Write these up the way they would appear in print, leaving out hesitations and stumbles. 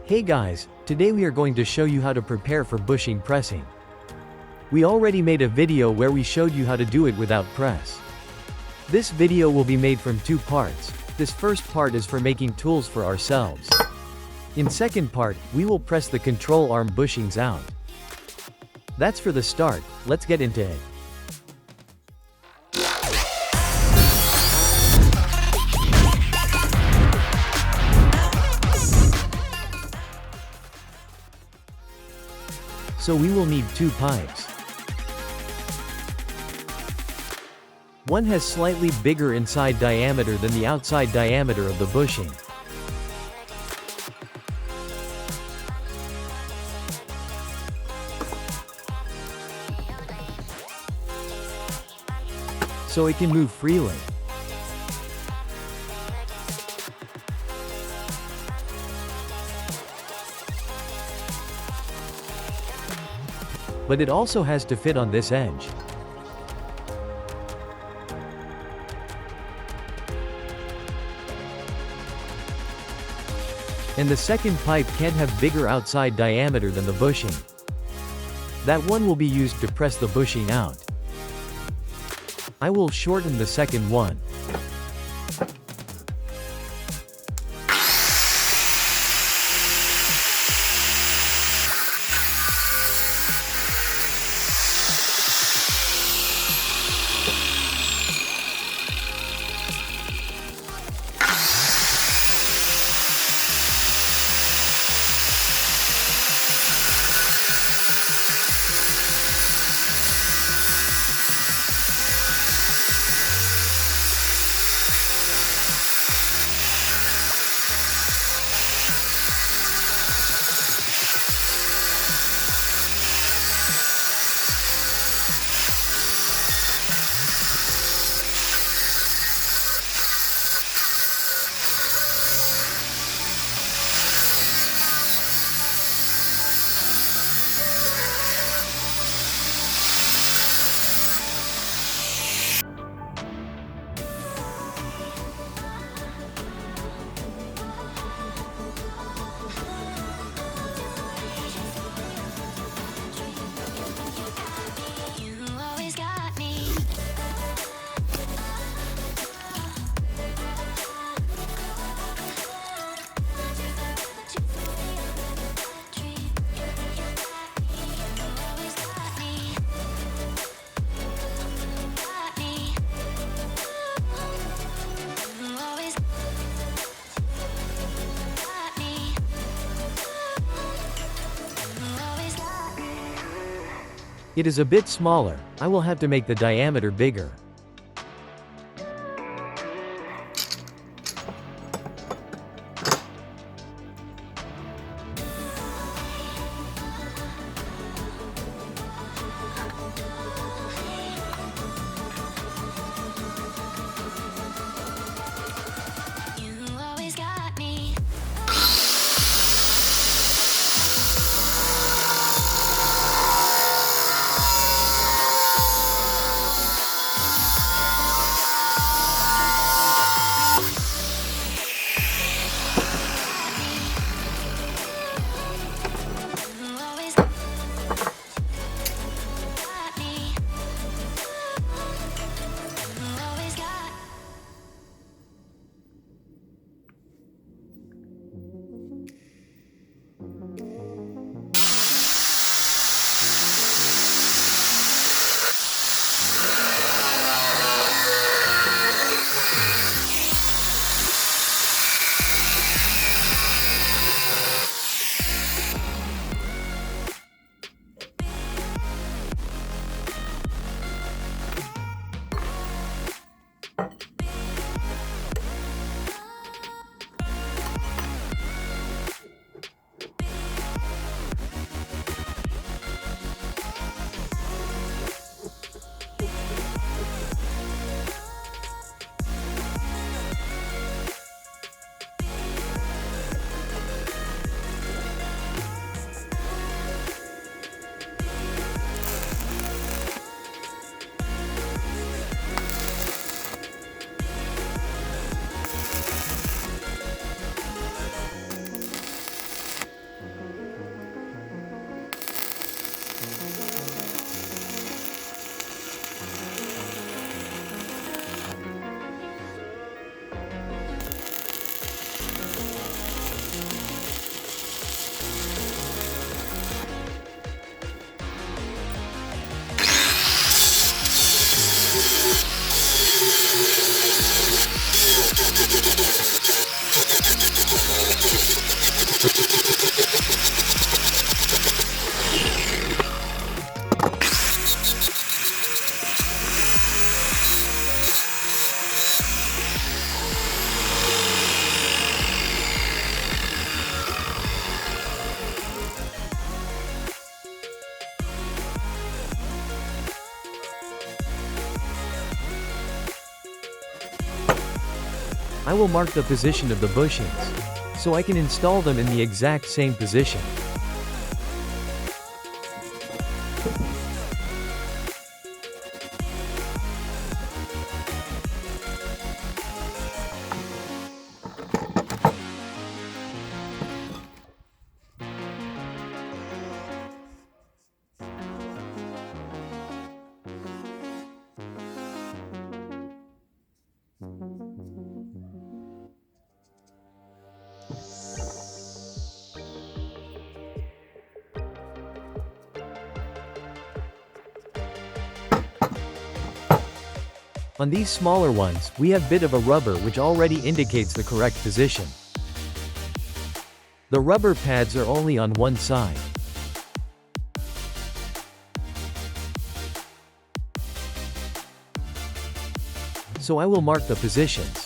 Hey guys, today we are going to show you how to prepare for bushing pressing. We already made a video where we showed you how to do it without press. This video will be made from two parts. This first part is for making tools for ourselves. In second part, we will press the control arm bushings out. That's for the start, let's get into it. So we will need two pipes. One has slightly bigger inside diameter than the outside diameter of the bushing. So it can move freely. But it also has to fit on this edge. And the second pipe can't have bigger outside diameter than the bushing. That one will be used to press the bushing out. I will shorten the second one. It is a bit smaller, I will have to make the diameter bigger. I will mark the position of the bushings, so I can install them in the exact same position. On these smaller ones, we have bit of a rubber which already indicates the correct position. The rubber pads are only on one side. So I will mark the positions.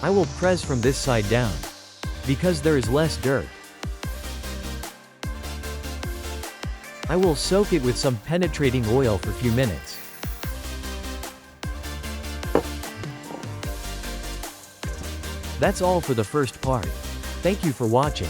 I will press from this side down, because there is less dirt. I will soak it with some penetrating oil for a few minutes. That's all for the first part. Thank you for watching.